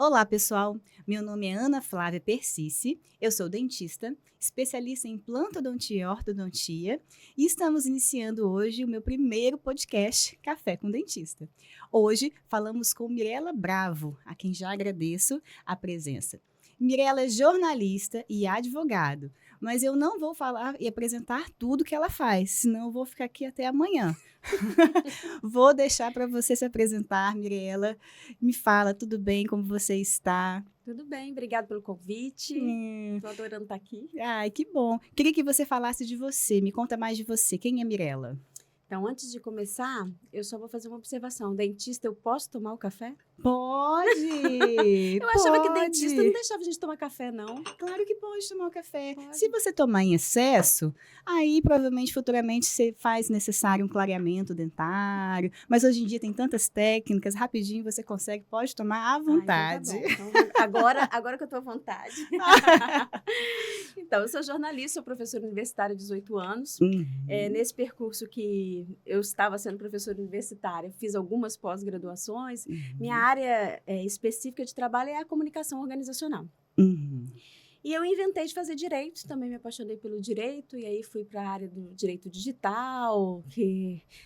Olá, pessoal. Meu nome é Ana Flávia Persicci, eu sou dentista, especialista em implantodontia e ortodontia, e estamos iniciando hoje o meu primeiro podcast, Café com Dentista. Hoje falamos com Mirela Bravo, a quem já agradeço a presença. Mirela é jornalista e advogado, mas eu não vou falar e apresentar tudo que ela faz, senão eu vou ficar aqui até amanhã. Vou deixar para você se apresentar, Mirela. Me fala, tudo bem? Como você está? Tudo bem, obrigada pelo convite. Estou adorando estar aqui. Ai, que bom. Queria que você falasse de você. Me conta mais de você. Quem é Mirela? Então, antes de começar, eu só vou fazer uma observação. Dentista, eu posso tomar o café? Pode! Eu achava que dentista não deixava a gente tomar café, não. Claro que pode tomar o café. Pode. Se você tomar em excesso, aí provavelmente futuramente você faz necessário um clareamento dentário. Mas hoje em dia tem tantas técnicas, rapidinho você consegue, pode tomar à vontade. Então, tá bom. Agora que eu estou à vontade. Então, eu sou jornalista, sou professora universitária há 18 anos. Nesse percurso que eu estava sendo professora universitária, fiz algumas pós-graduações. Minha área específica de trabalho é a comunicação organizacional. E eu inventei de fazer direito, também me apaixonei pelo direito, e aí fui para a área do direito digital,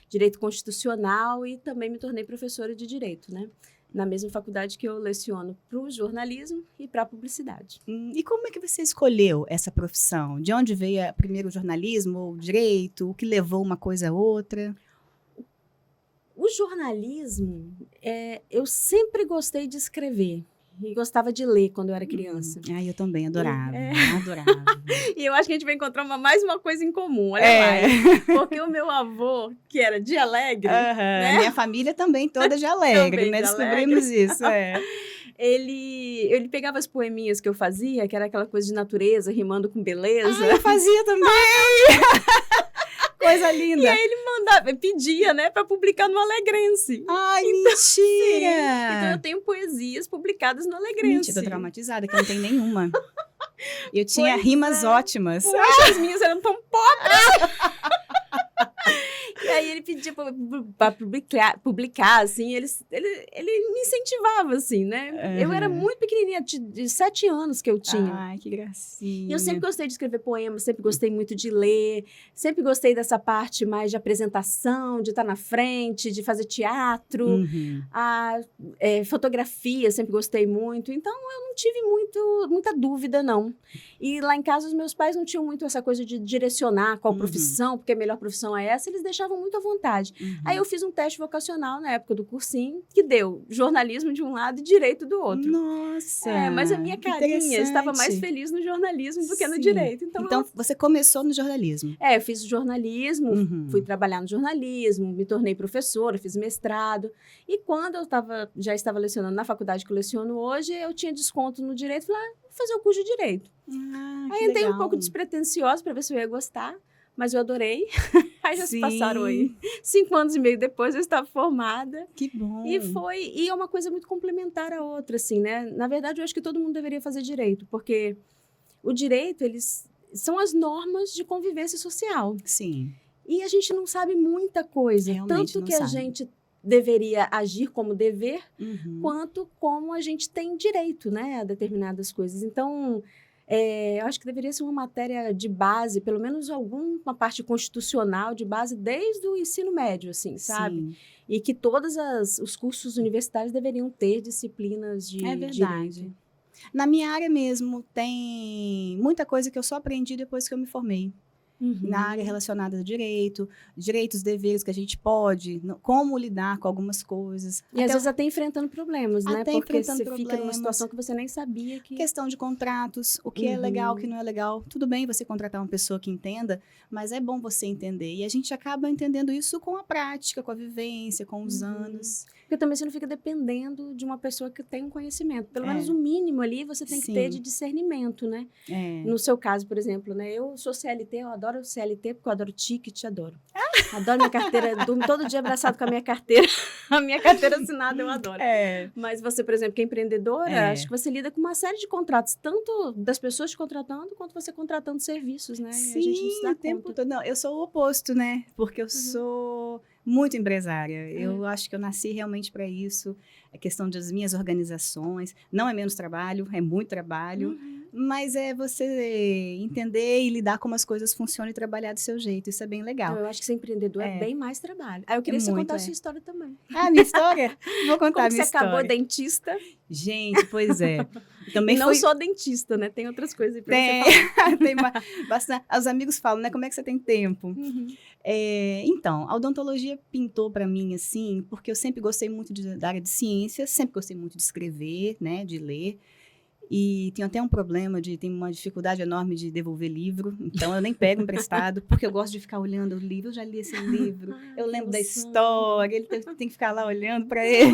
direito constitucional, e também me tornei professora de direito, né? Na mesma faculdade que eu leciono para o jornalismo e para a publicidade. E como é que você escolheu essa profissão? De onde veio primeiro o jornalismo ou o direito? O que levou uma coisa a outra? O jornalismo, eu sempre gostei de escrever. E gostava de ler quando eu era criança. Eu também adorava, adorava. E eu acho que a gente vai encontrar mais uma coisa em comum, olha lá. Porque o meu avô, que era de Alegre, né? Minha família também toda de Alegre, né? Descobrimos isso, Ele pegava as poeminhas que eu fazia, que era aquela coisa de natureza, rimando com beleza. Eu fazia também! Coisa linda. E aí ele pedia, né, para publicar no Alegrense. Ai, mentira! Sim. Então eu tenho poesias publicadas no Alegrense. Mentira, tô traumatizada, que não tem nenhuma. Eu tinha rimas ótimas. Poxa, as minhas eram tão pobres. E aí ele pedia para publicar, assim, ele me incentivava, assim, né? Eu era muito pequenininha, de 7 anos que eu tinha. Ai, que gracinha. E eu sempre gostei de escrever poemas, sempre gostei muito de ler, sempre gostei dessa parte mais de apresentação, de estar na frente, de fazer teatro, fotografia, sempre gostei muito. Então, eu não tive muita dúvida, não. E lá em casa, os meus pais não tinham muito essa coisa de direcionar qual profissão, porque a melhor profissão é essa, eles deixavam muito à vontade. Aí eu fiz um teste vocacional na época do cursinho, que deu jornalismo de um lado e direito do outro. Nossa! Mas a minha carinha estava mais feliz no jornalismo do que no direito. Então você começou no jornalismo? Eu fiz jornalismo, fui trabalhar no jornalismo, me tornei professora, fiz mestrado. E quando eu já estava lecionando na faculdade que eu leciono hoje, eu tinha desconto no direito, falei, vou fazer o curso de direito. Aí entrei um pouco despretensiosa para ver se eu ia gostar. Mas eu adorei. Aí já se passaram aí 5 anos e meio depois, eu estava formada. Que bom. E é uma coisa muito complementar à outra, assim, né? Na verdade, eu acho que todo mundo deveria fazer direito, porque o direito, eles são as normas de convivência social. Sim. E a gente não sabe muita coisa. Realmente tanto não que sabe. A gente deveria agir como dever, quanto como a gente tem direito, né, a determinadas coisas. Então, eu acho que deveria ser uma matéria de base, pelo menos alguma parte constitucional de base, desde o ensino médio, assim, sabe? Sim. E que todos os cursos universitários deveriam ter disciplinas de direito. Na minha área mesmo, tem muita coisa que eu só aprendi depois que eu me formei. Na área relacionada ao direito, direitos, deveres que a gente pode, como lidar com algumas coisas. E às vezes até enfrentando problemas, né? Porque você problemas. fica numa situação que você nem sabia que... Questão de contratos, o que é legal, o que não é legal. Tudo bem você contratar uma pessoa que entenda, mas é bom você entender. E a gente acaba entendendo isso com a prática, com a vivência, com os anos. Porque também você não fica dependendo de uma pessoa que tem um conhecimento. Pelo menos o mínimo ali você tem que ter de discernimento, né? No seu caso, por exemplo, né? Eu sou CLT, eu adoro o CLT porque eu adoro ticket, adoro. Adoro minha carteira, durmo todo dia abraçado com a minha carteira. A minha carteira assinada eu adoro. Mas você, por exemplo, que é empreendedora, acho que você lida com uma série de contratos, tanto das pessoas te contratando, quanto você contratando serviços, né? Sim, e a gente não se dá o tempo todo. Não, eu sou o oposto, né? Porque eu sou muito empresária. Eu acho que eu nasci realmente para isso. é questão das minhas organizações. Não é menos trabalho, é muito trabalho. Mas é você entender e lidar como as coisas funcionam e trabalhar do seu jeito. Isso é bem legal. Então, eu acho que ser empreendedor é bem mais trabalho. Aí eu queria que você contasse a sua história também. Ah, minha história? Vou contar Como a minha você história. acabou gente, Gente, pois é. Também não sou dentista, né? Tem outras coisas aí pra você falar. Tem bastante. Os amigos falam, né? Como é que você tem tempo? Então, a odontologia pintou para mim, assim, porque eu sempre gostei muito da área de ciências, sempre gostei muito de escrever, né? De ler. E tenho até um problema, tenho uma dificuldade enorme de devolver livro, então eu nem pego emprestado, porque eu gosto de ficar olhando o livro. Eu já li esse livro, eu lembro da história, ele tem que ficar lá olhando para ele.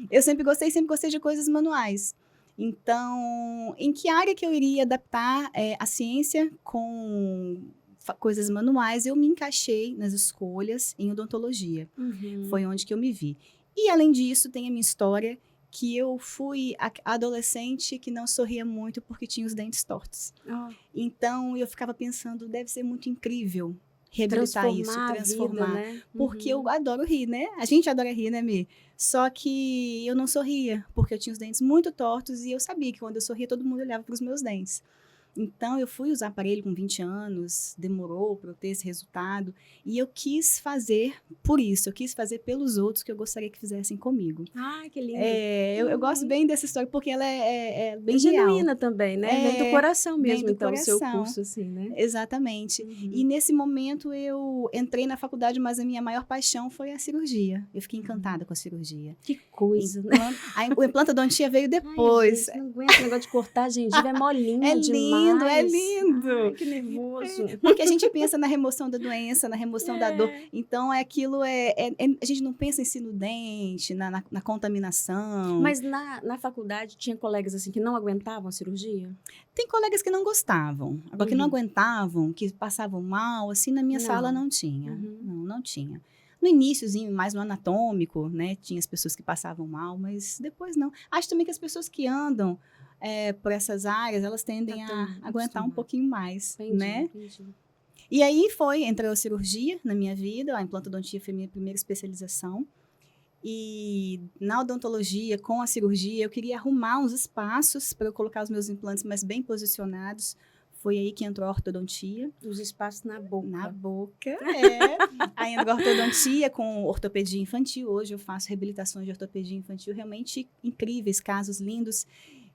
Eu sempre gostei de coisas manuais. Então, em que área que eu iria adaptar a ciência com coisas manuais? Eu me encaixei nas escolhas em odontologia. Foi onde que eu me vi. E, além disso, tem a minha história, que eu fui a adolescente que não sorria muito porque tinha os dentes tortos. Então, eu ficava pensando, deve ser muito incrível reabilitar isso, transformar. A vida, né? Porque eu adoro rir, né? A gente adora rir, né, Mi? Só que eu não sorria, porque eu tinha os dentes muito tortos e eu sabia que quando eu sorria, todo mundo olhava para os meus dentes. Então, eu fui usar aparelho com 20 anos, demorou para eu ter esse resultado. E eu quis fazer por isso, eu quis fazer pelos outros que eu gostaria que fizessem comigo. Ah, que lindo. Eu gosto bem dessa história, porque ela é bem genuína também, né? Vem do coração mesmo, do então, coração. O seu curso, assim, né? Exatamente. E nesse momento eu entrei na faculdade, mas a minha maior paixão foi a cirurgia. Eu fiquei encantada com a cirurgia. Que coisa, né? O implantodontia veio depois. Ai, gente, não aguento o negócio de cortar gengiva, é molinho demais. É lindo. Ai, que nervoso. Porque a gente pensa na remoção da doença, na remoção da dor. Então, aquilo a gente não pensa em si no dente, na contaminação. Mas na faculdade tinha colegas assim que não aguentavam a cirurgia? Tem colegas que não gostavam. Agora, que não aguentavam, que passavam mal, assim, na minha sala não tinha. Não tinha. No iniciozinho, mais no anatômico, né? Tinha as pessoas que passavam mal, mas depois não. Acho também que as pessoas que andam por essas áreas, elas tendem a aguentar um pouquinho mais, né? Entendi. E aí entrou a cirurgia na minha vida, a implantodontia foi minha primeira especialização. E na odontologia, com a cirurgia, eu queria arrumar uns espaços para eu colocar os meus implantes mais bem posicionados. Foi aí que entrou a ortodontia. Os espaços na boca. Na boca, Aí entrou a ortodontia com ortopedia infantil. Hoje eu faço reabilitações de ortopedia infantil realmente incríveis, casos lindos.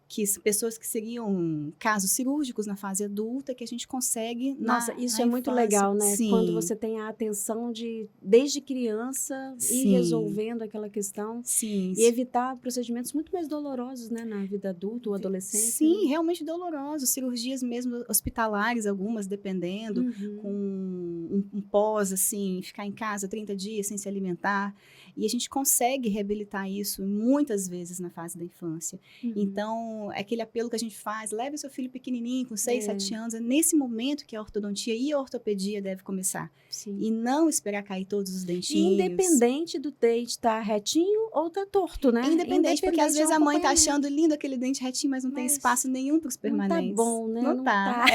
Que pessoas que seriam casos cirúrgicos na fase adulta, que a gente consegue Nossa, isso é muito infância. legal, né? Sim. Quando você tem a atenção de, desde criança, ir resolvendo aquela questão. Sim. E evitar procedimentos muito mais dolorosos, né? Na vida adulta ou adolescente. Sim, realmente dolorosos. Cirurgias mesmo hospitalares, algumas, dependendo. Com um pós, assim, ficar em casa 30 dias sem se alimentar. E a gente consegue reabilitar isso muitas vezes na fase da infância. Então, é aquele apelo que a gente faz, leve o seu filho pequenininho, com 6, 7 anos, é nesse momento que a ortodontia e a ortopedia deve começar. Sim. E não esperar cair todos os dentinhos. Independente do dente estar retinho ou estar torto, né? Independente, porque às vezes a mãe tá achando lindo aquele dente retinho, mas não tem espaço nenhum para os permanentes. Não tá bom, né? Não tá.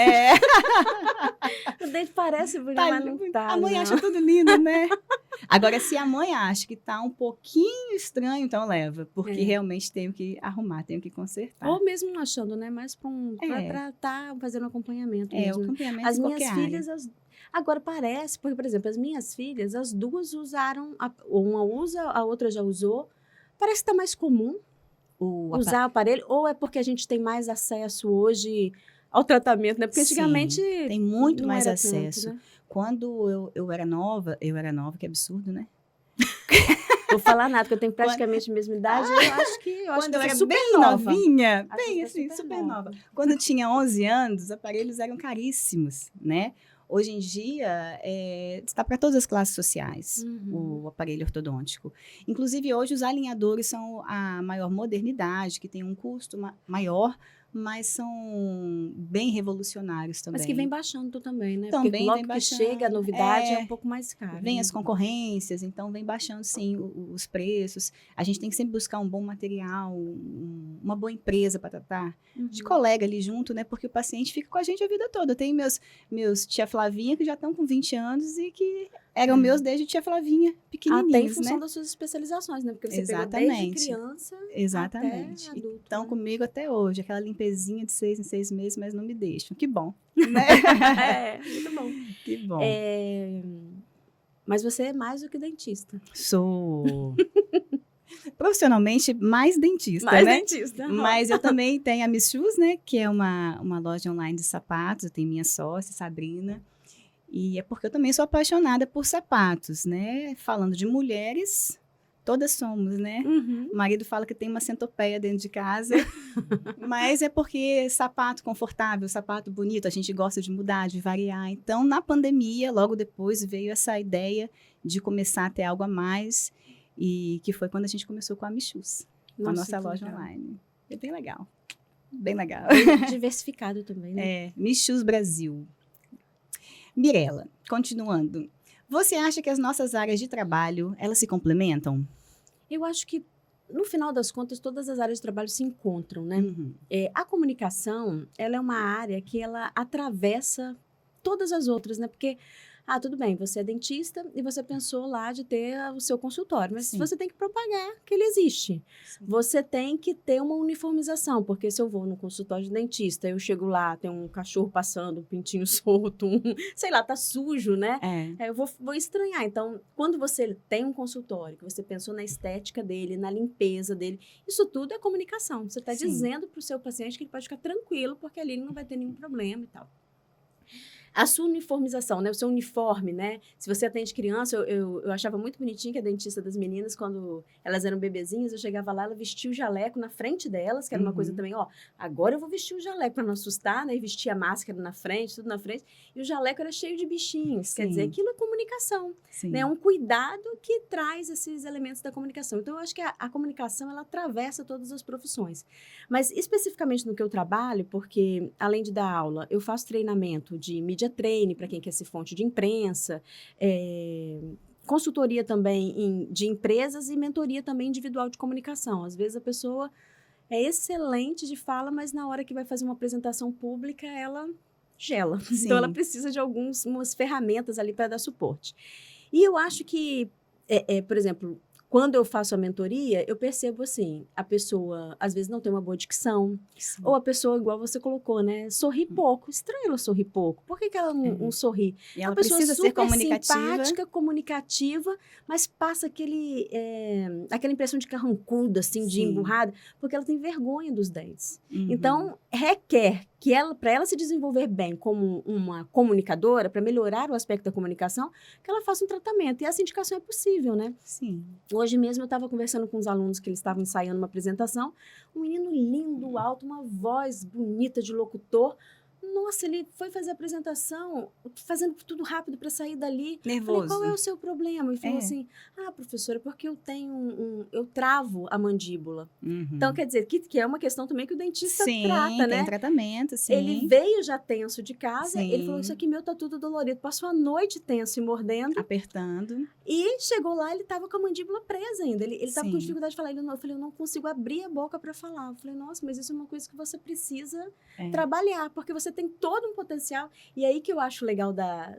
O dente parece bonito, mas não tá. A mãe acha tudo lindo, né? Agora, se a mãe acha que tá um pouquinho estranho, então leva. Porque realmente tenho que arrumar, tenho que consertar. Ou mesmo não achando, né? Mas para estar fazendo acompanhamento mesmo. O acompanhamento as em minhas qualquer filhas, agora parece, porque, por exemplo, as minhas filhas, as duas usaram, uma usa, a outra já usou. Parece que tá mais comum usar o aparelho, ou é porque a gente tem mais acesso hoje ao tratamento, né? Porque antigamente tem muito mais acesso. Tanto, né? Quando eu era nova, que absurdo, né? Vou falar nada, porque eu tenho praticamente a mesma idade, eu acho que quando eu era super bem nova. novinha, bem assim, super nova. Quando eu tinha 11 anos, os aparelhos eram caríssimos, né? Hoje em dia, está para todas as classes sociais, o aparelho ortodôntico. Inclusive, hoje, os alinhadores são a maior modernidade, que tem um custo maior, mas são bem revolucionários também. Mas que vem baixando também, né? Também porque logo vem baixando. que chega a novidade é um pouco mais caro. Vem as concorrências, então vem baixando, sim, os preços. A gente tem que sempre buscar um bom material, uma boa empresa para tratar, de colega ali junto, né? Porque o paciente fica com a gente a vida toda. Eu tenho meus tia Flavinha que já estão com 20 anos e que eram meus desde tia Flavinha, pequenininhos, até em função né? das suas especializações, né? Porque você Exatamente. pegou desde criança Exatamente. até adulto. Estão né? comigo até hoje. Aquela limpezinha de 6 em 6 meses, mas não me deixam. Que bom. Né? Muito bom. Que bom. Mas você é mais do que dentista. Sou profissionalmente mais dentista, Mais né? dentista. Mas eu também tenho a Miss Shoes, né? Que é uma loja online de sapatos. Eu tenho minha sócia, Sabrina. E é porque eu também sou apaixonada por sapatos, né? Falando de mulheres, todas somos, né? O marido fala que tem uma centopeia dentro de casa, mas é porque sapato confortável, sapato bonito, a gente gosta de mudar, de variar. Então, na pandemia, logo depois, veio essa ideia de começar a ter algo a mais, e que foi quando a gente começou com a Michus, a nossa loja online. É bem legal, bem legal. Bem diversificado também, né? É, Michus Brasil. Mirela, continuando. Você acha que as nossas áreas de trabalho, elas se complementam? Eu acho que, no final das contas, todas as áreas de trabalho se encontram, né? A comunicação, ela é uma área que ela atravessa todas as outras, né? Porque, tudo bem, você é dentista e você pensou lá de ter o seu consultório, mas você tem que propagar que ele existe. Sim. Você tem que ter uma uniformização, porque se eu vou no consultório de dentista, eu chego lá, tem um cachorro passando, um pintinho solto, sei lá, tá sujo, né? Eu vou estranhar. Então, quando você tem um consultório, que você pensou na estética dele, na limpeza dele, isso tudo é comunicação. Você está dizendo para o seu paciente que ele pode ficar tranquilo, porque ali ele não vai ter nenhum problema e tal. A sua uniformização, né? O seu uniforme, né? Se você atende criança, eu achava muito bonitinho que a dentista das meninas, quando elas eram bebezinhas, eu chegava lá, ela vestia o jaleco na frente delas, que era uma coisa também, agora eu vou vestir o jaleco para não assustar, né? E vestia a máscara na frente, tudo na frente. E o jaleco era cheio de bichinhos. Quer dizer, aquilo é comunicação. Né? É um cuidado que traz esses elementos da comunicação. Então, eu acho que a comunicação, ela atravessa todas as profissões. Mas, especificamente no que eu trabalho, porque, além de dar aula, eu faço treinamento de media training para quem quer ser fonte de imprensa, consultoria também de empresas e mentoria também individual de comunicação. Às vezes a pessoa é excelente de fala, mas na hora que vai fazer uma apresentação pública, ela gela. Sim. Então, ela precisa de algumas ferramentas ali para dar suporte. E eu acho que, por exemplo, quando eu faço a mentoria, eu percebo assim, a pessoa às vezes não tem uma boa dicção, ou a pessoa, igual você colocou, né, sorri pouco. Estranho ela sorrir pouco. Por que ela não sorri? E ela precisa ser comunicativa. Simpática, comunicativa, mas passa aquela impressão de carrancuda, assim, de emburrada, porque ela tem vergonha dos dentes. Então, requer que para ela se desenvolver bem como uma comunicadora, para melhorar o aspecto da comunicação, que ela faça um tratamento. E essa indicação é possível, né? Sim. Hoje mesmo eu estava conversando com os alunos que eles estavam ensaiando uma apresentação, um menino lindo, alto, uma voz bonita de locutor. Nossa, ele foi fazer a apresentação, fazendo tudo rápido para sair dali. Nervoso. Falei, qual é o seu problema? E falou assim, professora, porque eu tenho eu travo a mandíbula. Então, quer dizer, que é uma questão também que o dentista trata, né? Tem tratamento, sim. Ele veio já tenso de casa, ele falou, isso aqui meu tá tudo dolorido. Passou a noite tenso e mordendo. Apertando. E chegou lá, ele tava com a mandíbula presa ainda. Ele tava com dificuldade de falar. Eu falei, eu não consigo abrir a boca para falar. Eu falei, nossa, mas isso é uma coisa que você precisa trabalhar, porque você tem todo um potencial. E aí que eu acho legal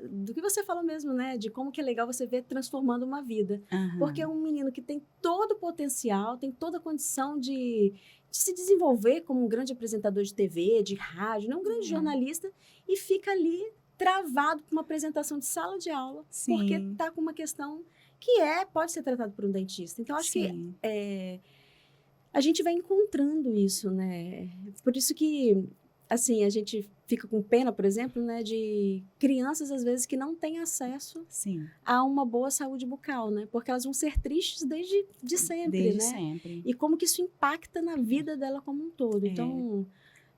do que você falou mesmo, né? De como que é legal você ver transformando uma vida. Porque é um menino que tem todo o potencial, tem toda a condição de se desenvolver como um grande apresentador de TV, de rádio, né? Um grande jornalista, e fica ali travado com uma apresentação de sala de aula, porque está com uma questão que pode ser tratado por um dentista. Então, acho que a gente vai encontrando isso, né? Por isso que, assim, a gente fica com pena, por exemplo, né, de crianças, às vezes, que não têm acesso a uma boa saúde bucal, né? Porque elas vão ser tristes desde sempre, desde né? sempre. E como que isso impacta na vida dela como um todo. Então,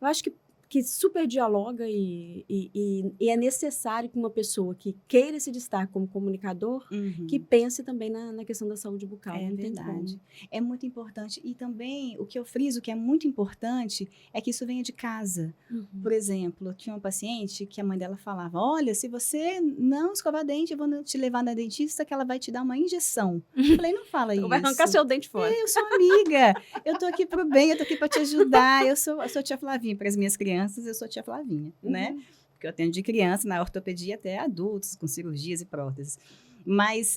eu acho que que super dialoga e é necessário que uma pessoa que queira se destacar como comunicador, que pense também na questão da saúde bucal. É verdade. É muito importante. E também, o que eu friso que é muito importante é que isso venha de casa. Por exemplo, eu tinha uma paciente que a mãe dela falava, olha, se você não escovar dente, eu vou te levar na dentista que ela vai te dar uma injeção. Eu falei, não fala isso. Vai arrancar seu dente fora. Eu sou amiga, eu tô aqui pro bem, eu tô aqui para te ajudar. Eu sou tia Flavinha, para as minhas crianças, eu sou tia Flavinha, né? Porque eu atendo de criança, na ortopedia até adultos, com cirurgias e próteses. Mas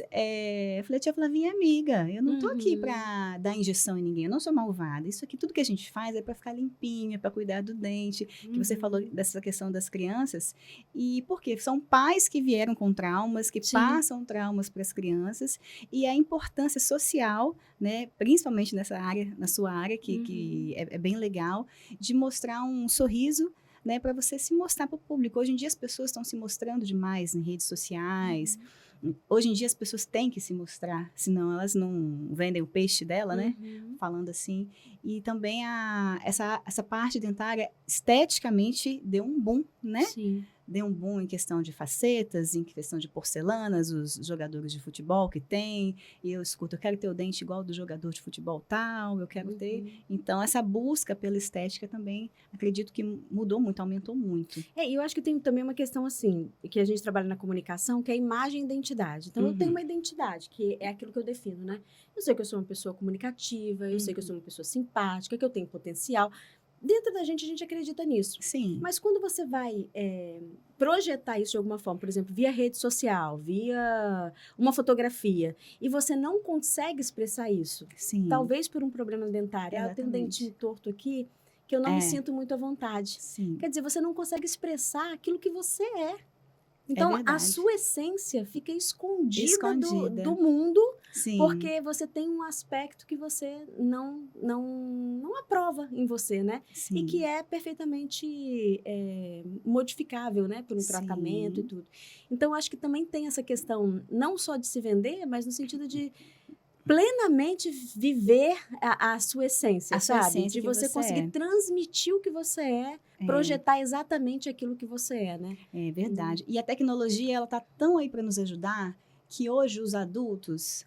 eu falei, tia Flavinha é amiga, eu não tô aqui para dar injeção em ninguém, eu não sou malvada. Isso aqui, tudo que a gente faz é para ficar limpinho, é para cuidar do dente, que você falou dessa questão das crianças. E por quê? São pais que vieram com traumas, que passam traumas para as crianças, e a importância social, né, principalmente nessa área, na sua área, que é bem legal, de mostrar um sorriso, né, para você se mostrar para o público. Hoje em dia as pessoas estão se mostrando demais em redes sociais. Hoje em dia as pessoas têm que se mostrar, senão elas não vendem o peixe dela, né? Falando assim. E também essa parte dentária esteticamente deu um boom, né? Sim. Deu um boom em questão de facetas, em questão de porcelanas, os jogadores de futebol que tem. E eu escuto, eu quero ter o dente igual do jogador de futebol tal, eu quero ter. Então, essa busca pela estética também, acredito que mudou muito, aumentou muito. E eu acho que tem também uma questão assim, que a gente trabalha na comunicação, que é a imagem e identidade. Então, eu tenho uma identidade, que é aquilo que eu defino, né? Eu sei que eu sou uma pessoa comunicativa, eu sei que eu sou uma pessoa simpática, que eu tenho potencial. Dentro da gente, a gente acredita nisso. Sim. Mas quando você vai projetar isso de alguma forma, por exemplo, via rede social, via uma fotografia, e você não consegue expressar isso, talvez por um problema dentário. Eu tenho um dentinho torto aqui, que eu não me sinto muito à vontade. Quer dizer, você não consegue expressar aquilo que você é. Então, a sua essência fica escondida. Do mundo, porque você tem um aspecto que você não aprova em você, né? E que é perfeitamente modificável, né? Por um tratamento e tudo. Então, acho que também tem essa questão, não só de se vender, mas no sentido de plenamente viver a sua essência, sabe? De você conseguir transmitir o que você é, projetar exatamente aquilo que você é, né? É verdade. E a tecnologia, ela tá tão aí para nos ajudar, que hoje os adultos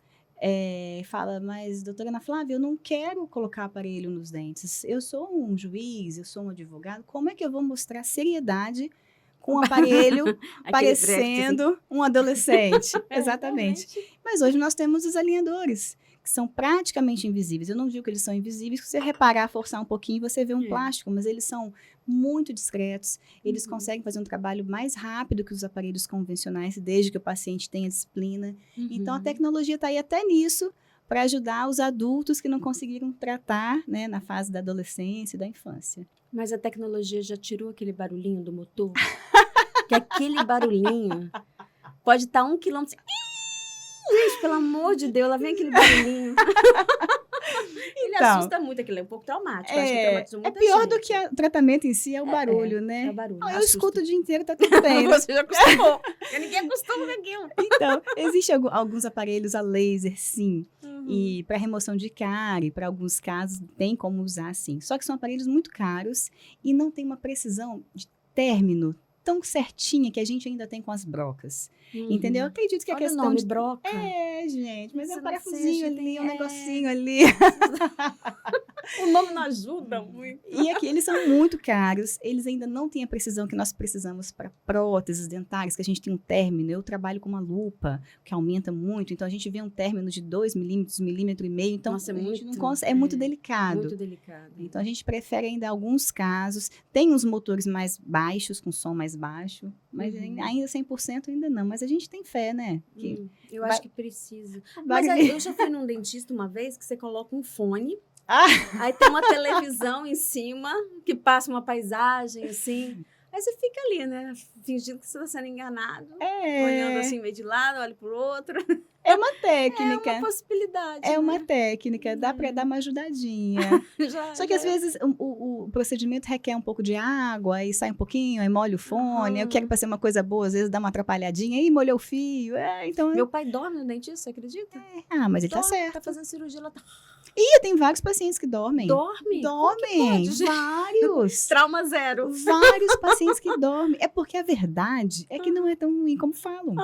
falam, mas doutora Ana Flávia, eu não quero colocar aparelho nos dentes. Eu sou um juiz, eu sou um advogado, como é que eu vou mostrar seriedade com um aparelho parecendo um adolescente? Exatamente. Mas hoje nós temos os alinhadores, que são praticamente invisíveis. Eu não digo que eles são invisíveis, se você reparar, forçar um pouquinho, você vê um plástico, mas eles são muito discretos, eles conseguem fazer um trabalho mais rápido que os aparelhos convencionais, desde que o paciente tenha disciplina. Então, a tecnologia está aí até nisso, para ajudar os adultos que não conseguiram tratar, né, na fase da adolescência e da infância. Mas a tecnologia já tirou aquele barulhinho do motor? Que aquele barulhinho pode estar 1 quilômetro... Gente, pelo amor de Deus, lá vem aquele barulhinho. Ele assusta muito, aquilo é um pouco traumático. Acho que traumatizou muita pior gente. do que o tratamento em si, é o barulho, né? É o barulho. Eu escuto o dia inteiro, tá tudo bem. Você já acostumou. Ninguém acostuma com aquilo. Então, existem alguns aparelhos a laser, sim. E para remoção de cárie, para alguns casos, tem como usar, sim. Só que são aparelhos muito caros e não tem uma precisão de término tão certinha que a gente ainda tem com as brocas. Entendeu? Eu acredito que a questão o nome de broca. Gente, mas Isso é um parafusinho ali, um negocinho ali. O nome não ajuda muito. E aqui, eles são muito caros, eles ainda não têm a precisão que nós precisamos para próteses dentárias, que a gente tem um término. Eu trabalho com uma lupa, que aumenta muito, então a gente vê um término de 2 milímetros, 1,5 milímetro, então nossa, a gente não consegue, é muito delicado. Muito delicado. Então a gente prefere ainda alguns casos, tem uns motores mais baixos, com som mais baixo, mas ainda 100% ainda não, mas a gente tem fé, né? Que eu acho que precisa. Mas eu já fui num dentista uma vez que você coloca um fone, aí tem uma televisão em cima que passa uma paisagem assim. Aí você fica ali, né? Fingindo que você está sendo enganado. Olhando assim meio de lado, olha pro outro. É uma técnica. É uma possibilidade. É uma técnica. Dá para dar uma ajudadinha. Só que às vezes o procedimento requer um pouco de água, aí sai um pouquinho, aí molha o fone. Eu quero para ser uma coisa boa, às vezes dá uma atrapalhadinha, aí molhou o fio. Então... Meu pai dorme no dentista, você acredita? Mas ele tá certo. Tá fazendo cirurgia, ela tá... E tem vários pacientes que dormem. Dorme? Dormem, vários. Trauma zero. Vários pacientes que dormem. É porque a verdade é que não é tão ruim como falam.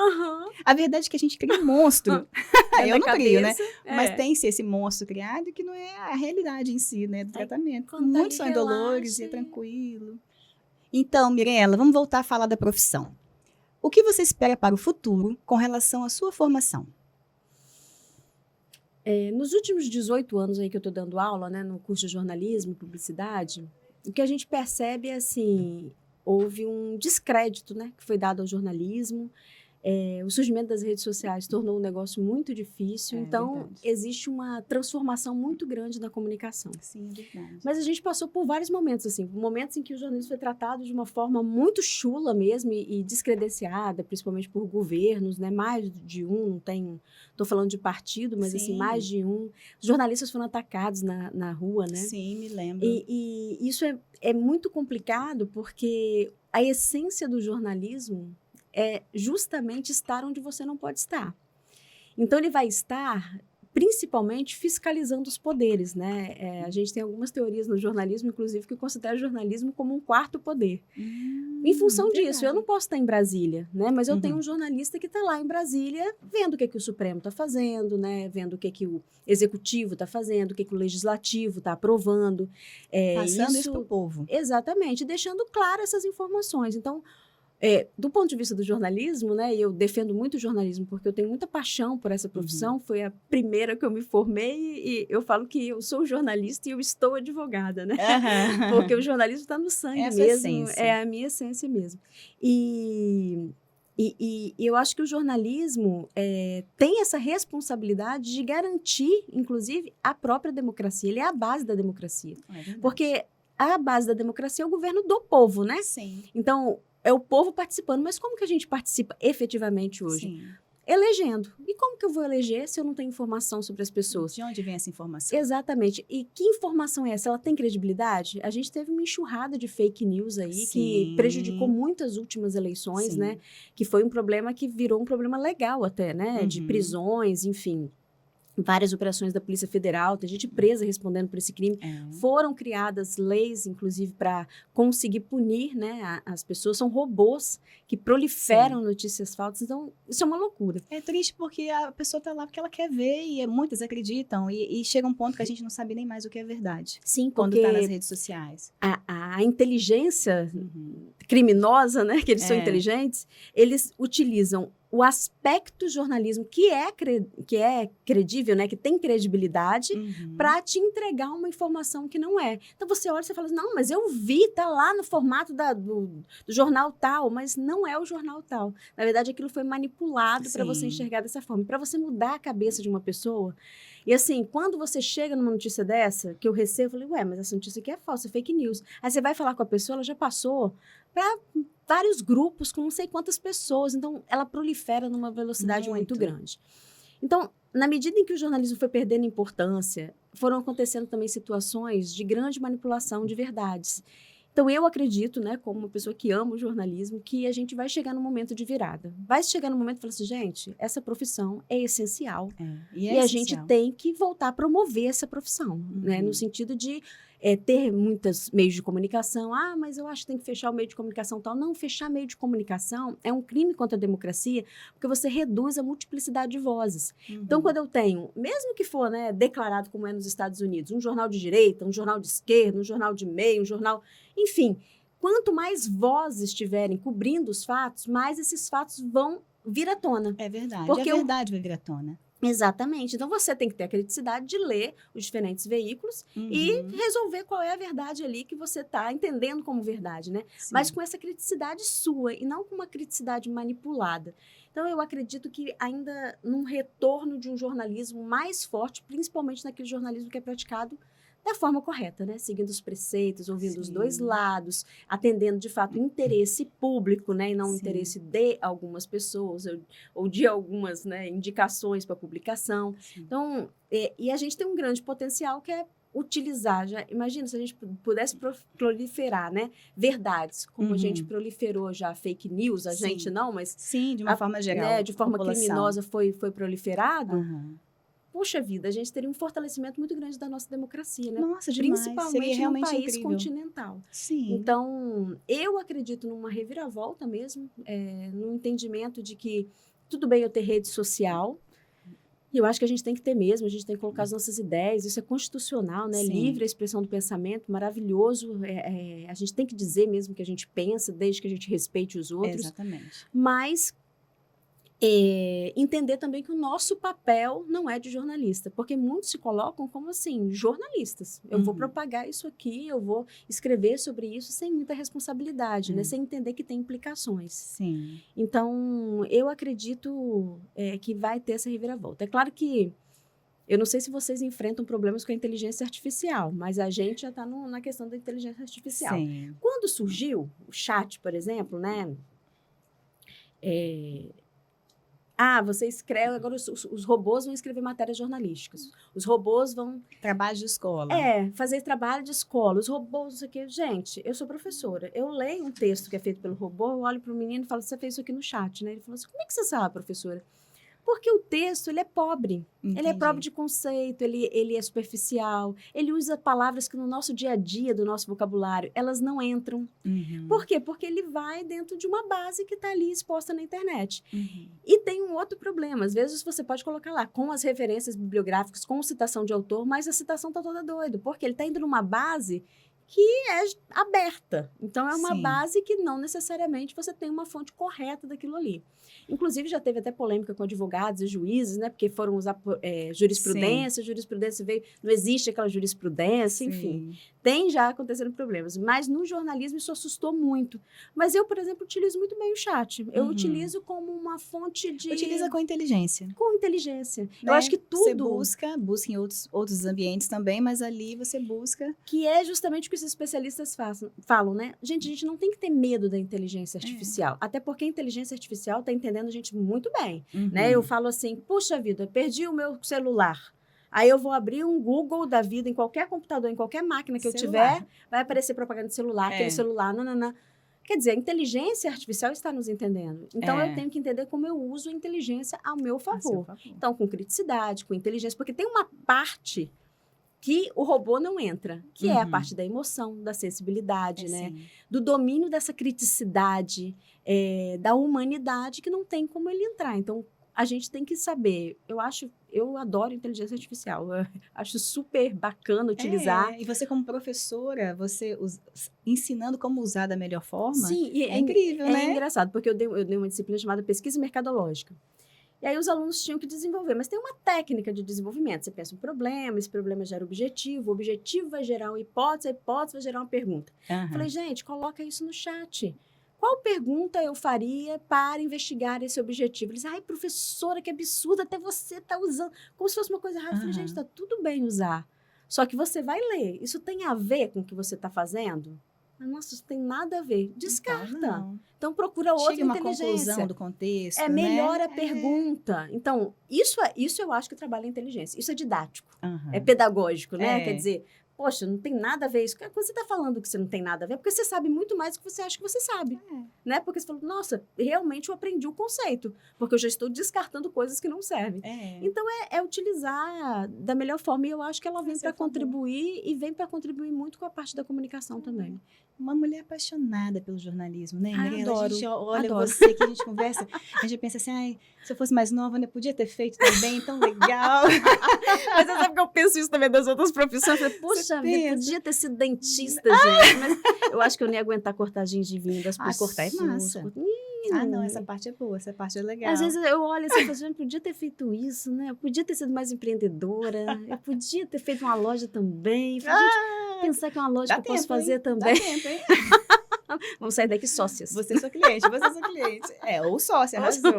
A verdade é que a gente cria um monstro. Eu não crio, né? Mas tem-se esse monstro criado que não é a realidade em si, né? Do tratamento. Muitos são indolores e é tranquilo. Então, Mirela, vamos voltar a falar da profissão. O que você espera para o futuro com relação à sua formação? Nos últimos 18 anos aí que eu estou dando aula, né, no curso de jornalismo e publicidade, o que a gente percebe é assim, houve um descrédito, né, que foi dado ao jornalismo. O surgimento das redes sociais tornou um negócio muito difícil, então verdade. Existe uma transformação muito grande na comunicação. Sim, é verdade. Mas a gente passou por vários momentos, assim, momentos em que o jornalismo foi tratado de uma forma muito chula mesmo e descredenciada, principalmente por governos, né? Mais de um, não tem... Estou falando de partido, mas assim, mais de um. Os jornalistas foram atacados na rua, né? Sim, me lembro. E isso é muito complicado porque a essência do jornalismo é justamente estar onde você não pode estar. Então, ele vai estar principalmente fiscalizando os poderes, né? A gente tem algumas teorias no jornalismo, inclusive, que consideram o jornalismo como um quarto poder. Em função disso, eu não posso estar em Brasília, né? Mas eu tenho um jornalista que está lá em Brasília vendo o que o Supremo está fazendo, né? Vendo o que o Executivo está fazendo, o que o Legislativo está aprovando. Passando isso para o povo. Exatamente, deixando claras essas informações. Então, do ponto de vista do jornalismo, né, eu defendo muito o jornalismo porque eu tenho muita paixão por essa profissão, foi a primeira que eu me formei e eu falo que eu sou jornalista e eu estou advogada, né? Porque o jornalismo está no sangue mesmo, essência. É a minha essência mesmo. E eu acho que o jornalismo tem essa responsabilidade de garantir, inclusive, a própria democracia. Ele é a base da democracia. Porque a base da democracia é o governo do povo, né? Sim. Então, é o povo participando. Mas como que a gente participa efetivamente hoje? Sim. Elegendo. E como que eu vou eleger se eu não tenho informação sobre as pessoas? De onde vem essa informação? Exatamente. E que informação é essa? Ela tem credibilidade? A gente teve uma enxurrada de fake news aí que prejudicou muitas últimas eleições, né? Que foi um problema que virou um problema legal até, né? De prisões, enfim. Várias operações da Polícia Federal, tem gente presa respondendo por esse crime. Foram criadas leis, inclusive, para conseguir punir, né, as pessoas. São robôs que proliferam notícias falsas. Então, isso é uma loucura. É triste porque a pessoa está lá porque ela quer ver e muitas acreditam. E chega um ponto que a gente não sabe nem mais o que é verdade. Sim, quando porque está nas redes sociais. A inteligência criminosa, né, que eles são inteligentes, eles utilizam o aspecto jornalismo que é credível, né, que tem credibilidade, para te entregar uma informação que não é. Então, você olha e você fala assim, não, mas eu vi, tá lá no formato do jornal tal, mas não é o jornal tal. Na verdade, aquilo foi manipulado para você enxergar dessa forma. Para você mudar a cabeça de uma pessoa. E assim, quando você chega numa notícia dessa, que eu recebo, eu falei, mas essa notícia aqui é falsa, é fake news. Aí você vai falar com a pessoa, ela já passou para vários grupos com não sei quantas pessoas. Então, ela prolifera numa velocidade muito grande. Então, na medida em que o jornalismo foi perdendo importância, foram acontecendo também situações de grande manipulação de verdades. Então, eu acredito, né, como uma pessoa que ama o jornalismo, que a gente vai chegar num momento de virada. Vai chegar num momento e falar assim, gente, essa profissão é essencial. E a gente tem que voltar a promover essa profissão, né, no sentido de ter muitos meios de comunicação. Ah, mas eu acho que tem que fechar o meio de comunicação tal. Não, fechar meio de comunicação é um crime contra a democracia, porque você reduz a multiplicidade de vozes. Então, quando eu tenho, mesmo que for, né, declarado como é nos Estados Unidos, um jornal de direita, um jornal de esquerda, um jornal de meio, um jornal... Enfim, quanto mais vozes estiverem cobrindo os fatos, mais esses fatos vão vir à tona. É verdade. Porque a verdade vai vir à tona. Exatamente. Então, você tem que ter a criticidade de ler os diferentes veículos e resolver qual é a verdade ali que você está entendendo como verdade, né? Mas com essa criticidade sua e não com uma criticidade manipulada. Então, eu acredito que ainda num retorno de um jornalismo mais forte, principalmente naquele jornalismo que é praticado da forma correta, né? Seguindo os preceitos, ouvindo os dois lados, atendendo, de fato, o interesse público, né? E não o interesse de algumas pessoas ou de algumas, né, indicações para publicação. Então, e a gente tem um grande potencial que é utilizar, imagina se a gente pudesse proliferar, né, verdades, como a gente proliferou já fake news, a gente não, mas... Sim, de uma forma geral. Né, de forma criminosa foi proliferado. puxa vida, a gente teria um fortalecimento muito grande da nossa democracia, né? Nossa, demais. Principalmente Seria num realmente país incrível. continental. Sim. Então, eu acredito numa reviravolta mesmo, no entendimento de que tudo bem eu ter rede social, e eu acho que a gente tem que ter mesmo, a gente tem que colocar as nossas ideias, isso é constitucional, né? Sim. Livre a expressão do pensamento, maravilhoso, a gente tem que dizer mesmo o que a gente pensa, desde que a gente respeite os outros. Exatamente. Mas entender também que o nosso papel não é de jornalista, porque muitos se colocam como assim, jornalistas. Eu vou propagar isso aqui, eu vou escrever sobre isso sem muita responsabilidade, né? Sem entender que tem implicações. Sim. Então, eu acredito que vai ter essa reviravolta. É claro que eu não sei se vocês enfrentam problemas com a inteligência artificial, mas a gente já está na questão da inteligência artificial. Sim. Quando surgiu o chat, por exemplo, né? Você escreve, agora os robôs vão escrever matérias jornalísticas. Os robôs vão... Trabalho de escola. fazer trabalho de escola. Os robôs, isso aqui. Gente, eu sou professora. Eu leio um texto que é feito pelo robô, eu olho para o menino e falo, você fez isso aqui no chat, né? Ele falou assim, como é que você sabe, professora? Porque o texto, ele é pobre. Entendi. Ele é pobre de conceito, ele é superficial. Ele usa palavras que no nosso dia a dia, do nosso vocabulário, elas não entram. Por quê? Porque ele vai dentro de uma base que está ali exposta na internet. E tem um outro problema. Às vezes você pode colocar lá, com as referências bibliográficas, com citação de autor, mas a citação está toda doida. Porque ele está indo numa base que é aberta. Então, é uma Sim. base que não necessariamente você tem uma fonte correta daquilo ali. Inclusive, já teve até polêmica com advogados e juízes, né? Porque foram usar jurisprudência, jurisprudência veio... Não existe aquela jurisprudência, enfim. Sim. Tem já acontecendo problemas. Mas no jornalismo isso assustou muito. Mas eu, por exemplo, utilizo muito bem o chat. Eu utilizo como uma fonte de... Utiliza com inteligência. Com inteligência. Né? Eu acho que tudo... Você busca em outros ambientes também, mas ali você busca... Que é justamente o que os especialistas falam, né? Gente, a gente não tem que ter medo da inteligência artificial. Até porque a inteligência artificial está entendendo a gente muito bem. Né? Eu falo assim, puxa vida, perdi o meu celular. Aí eu vou abrir um Google da vida em qualquer computador, em qualquer máquina que eu tiver, vai aparecer propaganda de celular, aquele celular, nananã. Quer dizer, a inteligência artificial está nos entendendo. Então, eu tenho que entender como eu uso a inteligência ao meu favor. Então, com criticidade, com inteligência, porque tem uma parte que o robô não entra, que é a parte da emoção, da sensibilidade, né? Sim. Do domínio dessa criticidade, da humanidade, que não tem como ele entrar. Então, a gente tem que saber. Eu adoro inteligência artificial. Eu acho super bacana utilizar. E você, como professora, ensinando como usar da melhor forma. Sim, e é incrível, né? É engraçado, porque eu dei uma disciplina chamada pesquisa mercadológica. E aí os alunos tinham que desenvolver, mas tem uma técnica de desenvolvimento. Você pensa um problema, esse problema gera objetivo, o objetivo vai gerar uma hipótese, a hipótese vai gerar uma pergunta. Falei, gente, coloca isso no chat. Qual pergunta eu faria para investigar esse objetivo? Eles, ai, professora, que absurdo, até você está usando, como se fosse uma coisa errada. Eu falei, gente, está tudo bem usar. Só que você vai ler. Isso tem a ver com o que você está fazendo? Nossa, isso tem nada a ver. Descarta. Então, procura outra inteligência. Chega uma conclusão do contexto, melhor a pergunta. Então, isso eu acho que trabalha a inteligência. Isso é didático. É pedagógico, né? Quer dizer, poxa, não tem nada a ver isso. Quando você está falando que você não tem nada a ver, é porque você sabe muito mais do que você acha que você sabe. Né? Porque você falou, nossa, realmente eu aprendi o conceito. Porque eu já estou descartando coisas que não servem. Então, é utilizar da melhor forma. E eu acho que ela vem para contribuir e vem para contribuir muito com a parte da comunicação também. Uma mulher apaixonada pelo jornalismo, né, Mirela? Adoro. A gente olha você que a gente conversa, a gente pensa assim, ai, se eu fosse mais nova, né, podia ter feito também, tão legal. Mas você sabe que eu penso isso também das outras profissões. Eu falei, puxa vida, podia ter sido dentista, gente. Mas eu acho que eu nem ia aguentar cortar gengivinha, porque cortar é massa. Não, essa parte é boa, essa parte é legal. Às vezes eu olho assim e falo, podia ter feito isso, né? Eu podia ter sido mais empreendedora, eu podia ter feito uma loja também. Pensar que é uma loja que eu posso fazer também. Dá tempo, hein? Vamos sair daqui sócias. Você é sua cliente. Ou sócia, arrasou.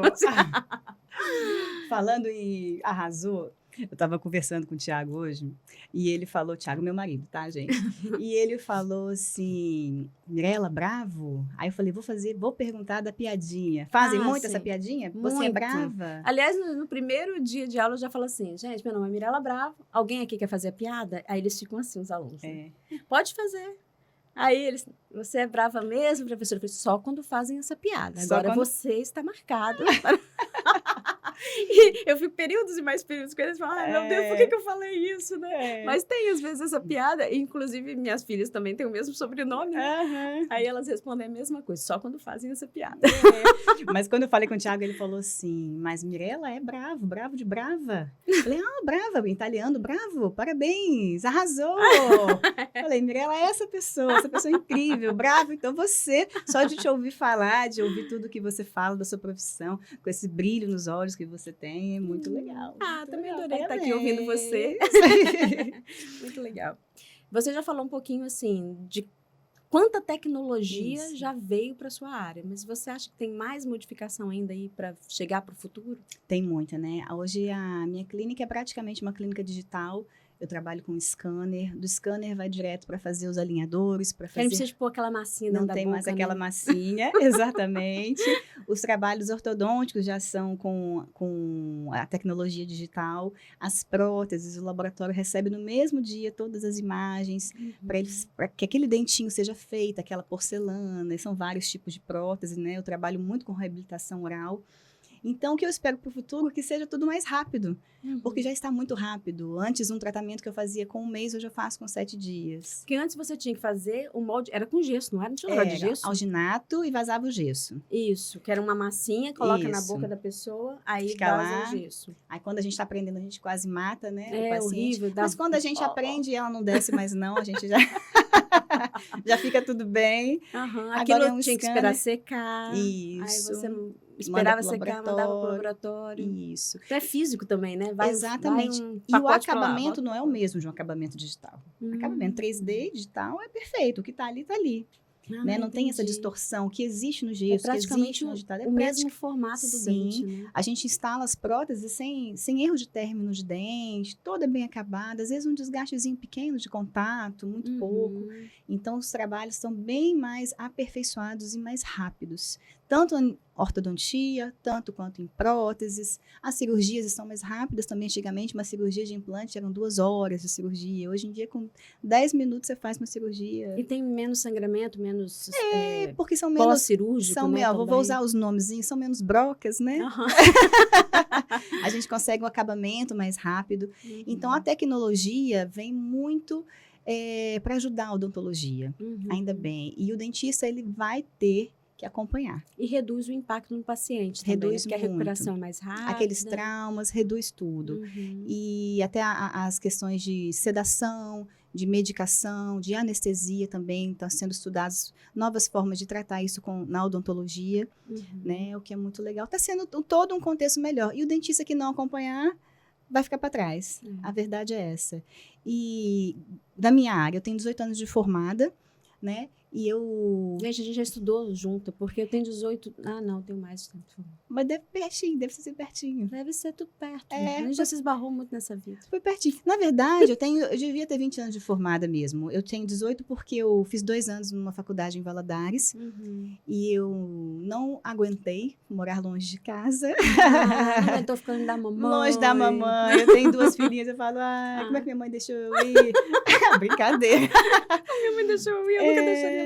Falando em arrasou, eu estava conversando com o Thiago hoje, e ele falou, Thiago, meu marido, tá, gente? E ele falou assim, Mirela, bravo? Aí eu falei, vou perguntar da piadinha. Fazem muito essa piadinha? Muito. Você é brava? Aliás, no primeiro dia de aula eu já falo assim, gente, meu nome é Mirela Bravo, alguém aqui quer fazer a piada? Aí eles ficam assim, os alunos. Né? Pode fazer. Aí eles, você é brava mesmo, professora? Eu falei, só quando fazem essa piada. Agora você está marcado. E eu fico períodos e mais períodos com eles e falo, ai, meu Deus, por que eu falei isso, né? Mas tem, às vezes, essa piada. Inclusive, minhas filhas também têm o mesmo sobrenome, né? Aí elas respondem a mesma coisa, só quando fazem essa piada. Mas quando eu falei com o Thiago, ele falou assim, mas Mirella é bravo, bravo de brava. Eu falei, brava, italiano, bravo, parabéns, arrasou. Falei, Mirella é essa pessoa incrível, bravo. Então você, só de te ouvir falar, de ouvir tudo que você fala da sua profissão, com esse brilho nos olhos que você tem, é muito legal. Muito também legal, adorei estar parabéns. aqui ouvindo você. Muito legal. Você já falou um pouquinho, assim, de quanta tecnologia já veio para sua área, mas você acha que tem mais modificação ainda aí para chegar para o futuro? Tem muita, né? Hoje a minha clínica é praticamente uma clínica digital. Eu trabalho com scanner. Do scanner vai direto para fazer os alinhadores, para fazer... Não precisa pôr aquela massinha dentro da boca, não tem mais aquela massinha, exatamente. Os trabalhos ortodônticos já são com a tecnologia digital. As próteses, o laboratório recebe no mesmo dia todas as imagens, para que aquele dentinho seja feito, aquela porcelana. E são vários tipos de prótese, né? Eu trabalho muito com reabilitação oral. Então, o que eu espero para o futuro é que seja tudo mais rápido, porque já está muito rápido. Antes, um tratamento que eu fazia com 1 mês, hoje eu faço com 7 dias. Porque antes você tinha que fazer o molde, era com gesso, não era? Não tinha nada de gesso? Alginato e vazava o gesso. Isso, que era uma massinha, coloca na boca da pessoa, aí vaza o gesso. Aí, quando a gente está aprendendo, a gente quase mata, né, o paciente. Horrível. Mas quando a gente aprende, ela não desce mais não, a gente já... já fica tudo bem. Aquilo tinha que esperar secar. Isso. Aí você esperava secar, mandava pro laboratório. Isso. Então é físico também, né? Exatamente. E o acabamento não é o mesmo de um acabamento digital. Acabamento 3D digital é perfeito. O que está ali, está ali. Né? Não tem essa distorção que existe no gesso, praticamente que existe no digital. o mesmo formato do dente, né? A gente instala as próteses sem erro de término de dente, toda bem acabada, às vezes um desgastezinho pequeno de contato, muito pouco. Então, os trabalhos são bem mais aperfeiçoados e mais rápidos. Tanto em ortodontia, tanto quanto em próteses. As cirurgias estão mais rápidas também. Antigamente, uma cirurgia de implante eram 2 horas de cirurgia. Hoje em dia, com 10 minutos, você faz uma cirurgia. E tem menos sangramento, menos porque são menos pós-cirúrgico, né, vou usar os nomezinhos, são menos brocas, né? A gente consegue um acabamento mais rápido. Então, a tecnologia vem muito para ajudar a odontologia, ainda bem. E o dentista, ele vai ter que acompanhar. E reduz o impacto no paciente também, reduz porque muito. A recuperação é mais rápida. Aqueles traumas, reduz tudo. E até as questões de sedação, de medicação, de anestesia também, estão sendo estudadas novas formas de tratar isso na odontologia, né? O que é muito legal. Está sendo todo um contexto melhor. E o dentista que não acompanhar vai ficar para trás. A verdade é essa. E da minha área, eu tenho 18 anos de formada, né? E eu... Gente, a gente já estudou junto, porque eu tenho 18... não, tenho mais tempo. Mas deve ser pertinho. Deve ser tudo perto. A gente já se esbarrou muito nessa vida. Foi pertinho. Na verdade, eu devia ter 20 anos de formada mesmo. Eu tenho 18 porque eu fiz 2 anos numa faculdade em Valadares. E eu não aguentei morar longe de casa. Não aguentou ficando da mamãe. Longe da mamãe. Eu tenho 2 filhinhas. Eu falo, como é que minha mãe deixou eu ir? Brincadeira. Minha mãe deixou eu ir, eu nunca deixaria.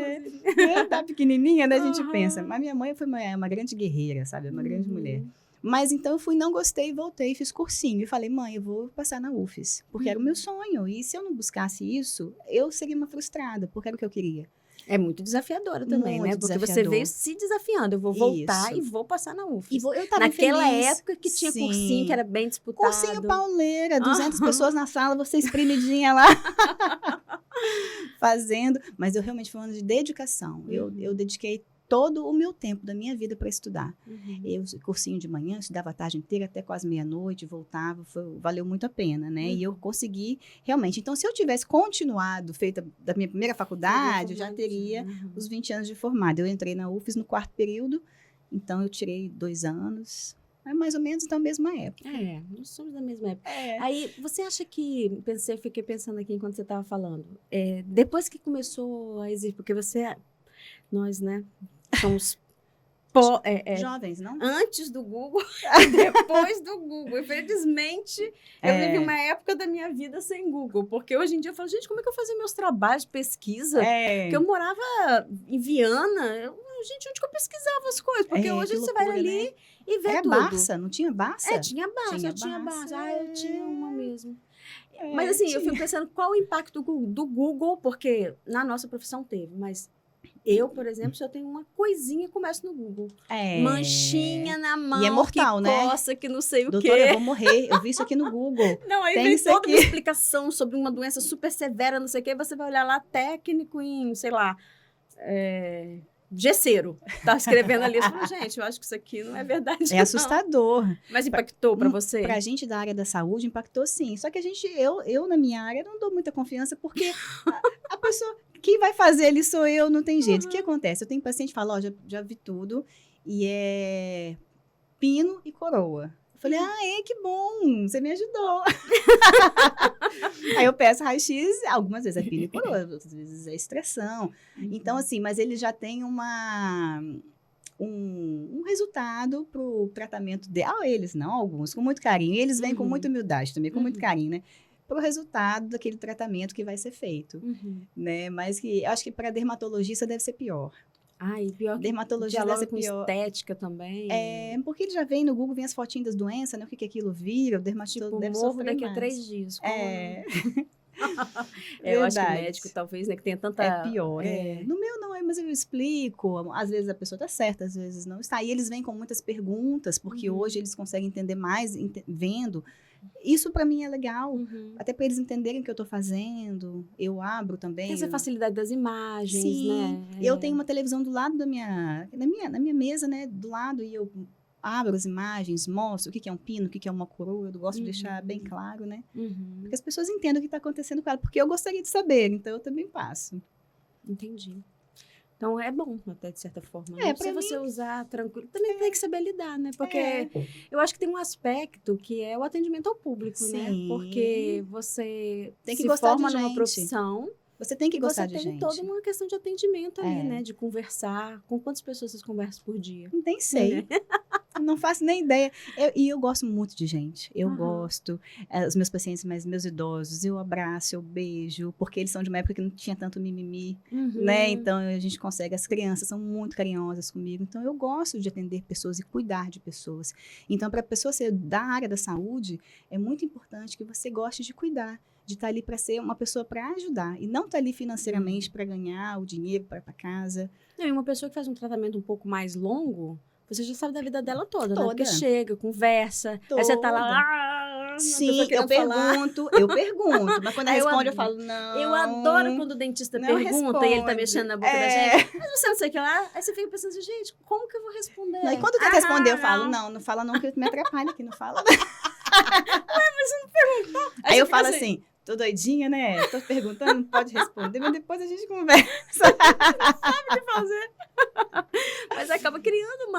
Tá pequenininha, né? A gente pensa. Mas minha mãe foi uma grande guerreira, sabe? Uma grande mulher. Mas então eu fui, não gostei, voltei, fiz cursinho. E falei, mãe, eu vou passar na UFES. Porque era o meu sonho. E se eu não buscasse isso, eu seria uma frustrada. Porque era o que eu queria. É muito desafiadora também, muito, né? Porque você veio se desafiando. Eu vou voltar e vou passar na UFES. Eu tava naquela feliz. Época que tinha cursinho, que era bem disputado. Cursinho pauleira, 200 pessoas na sala, você espremidinha lá. Fazendo. Mas eu realmente foi um ano de dedicação. Eu dediquei todo o meu tempo da minha vida para estudar. Eu, cursinho de manhã, estudava a tarde inteira, até quase meia-noite, voltava, valeu muito a pena, né? E eu consegui, realmente. Então, se eu tivesse continuado, feita da minha primeira faculdade, eu já teria os 20 anos de formada. Eu entrei na UFES no 4º período, então eu tirei 2 anos. É mais ou menos da mesma época. Nós somos da mesma época. Aí, você acha que... Fiquei pensando aqui enquanto você estava falando. Depois que começou a existir, porque nós, né, somos jovens, não? Antes do Google e depois do Google. Infelizmente, eu vivi uma época da minha vida sem Google, porque hoje em dia eu falo, gente, como é que eu fazia meus trabalhos de pesquisa? Porque eu morava em Viana, falava, gente, onde que eu pesquisava as coisas? Porque hoje que você loucura, vai ali, né? e vê Era tudo. Barça, não tinha Barça? Tinha Barça, Tinha eu tinha Barça, Barça. Ah, eu tinha uma mesmo. É, Mas assim, eu tinha. fico pensando qual o impacto do Google, porque na nossa profissão teve, mas eu, por exemplo, se eu tenho uma coisinha, começo no Google. Manchinha na mão, E é mortal, que né? coça, que não sei o Doutora, quê. eu vou morrer. Eu vi isso aqui no Google. Não, aí Tem vem isso toda aqui. uma explicação sobre uma doença super severa, não sei o quê, você vai olhar lá, técnico em, sei lá, gesseiro. Tá escrevendo ali, você fala, gente, eu acho que isso aqui não é verdade, É não. assustador. Mas impactou para você? Pra gente da área da saúde, impactou sim. Só que eu na minha área, não dou muita confiança, porque a pessoa que vai fazer ali sou eu, não tem jeito. O que acontece? Eu tenho paciente que fala, já vi tudo, e é pino e coroa. Eu falei, que bom, você me ajudou. Aí eu peço raio-x, algumas vezes é pino e coroa, outras vezes é extração. Então, assim, mas ele já tem um resultado para o tratamento eles não, alguns, com muito carinho. E eles vêm com muita humildade também, com muito carinho, né? Para o resultado daquele tratamento que vai ser feito, né? Mas que eu acho que para dermatologista deve ser pior. E pior que dermatologista deve ser com pior. estética também. Porque ele já vem no Google, vem as fotinhas das doenças, né? O que aquilo vira, o dermatologista deve sofrer daqui mais. a 3 dias. Eu acho que o médico, talvez, né, que tenha tanta... É pior, No meu não é, mas eu explico. Às vezes a pessoa está certa, às vezes não está. E eles vêm com muitas perguntas, porque hoje eles conseguem entender mais vendo. Isso para mim é legal, até para eles entenderem o que eu estou fazendo. Eu abro também. Tem essa facilidade das imagens, Sim, né? Eu tenho uma televisão do lado na minha mesa, né? Do lado, e eu abro as imagens, mostro o que é um pino, o que é uma coroa. Eu gosto de deixar bem claro, né? Porque as pessoas entendam o que está acontecendo com ela, porque eu gostaria de saber, então eu também passo. Entendi. Então, é bom, até de certa forma. Pra você usar tranquilo. Também tem que saber lidar, né? Porque eu acho que tem um aspecto que é o atendimento ao público, né? Porque você tem que se gostar forma de numa gente. profissão. Você tem que gostar de gente. Você tem toda uma questão de atendimento ali, né? De conversar. Com quantas pessoas vocês conversam por dia? Nem sei. Não faço nem ideia. E eu gosto muito de gente. Eu gosto. Os meus pacientes, meus idosos, eu abraço, eu beijo, porque eles são de uma época que não tinha tanto mimimi, né? Então, a gente consegue. As crianças são muito carinhosas comigo. Então, eu gosto de atender pessoas e cuidar de pessoas. Então, para a pessoa ser da área da saúde, é muito importante que você goste de cuidar, de estar ali para ser uma pessoa para ajudar. E não estar ali financeiramente para ganhar o dinheiro para casa. E uma pessoa que faz um tratamento um pouco mais longo, você já sabe da vida dela toda, né? Porque chega, conversa, aí você tá lá... Sim, eu pergunto, mas quando ela responde eu falo, não. Eu adoro quando o dentista pergunta e ele tá mexendo na boca da gente. Mas você não sei o que lá, aí você fica pensando assim, gente, como que eu vou responder? Não, e quando quer responder, eu falo, não fala não, que me atrapalha aqui, não fala. Mas você não perguntou. Aí eu falo assim, tô doidinha, né? Tô perguntando, não pode responder, mas depois a gente conversa. Não sabe o que fazer. Mas acaba criando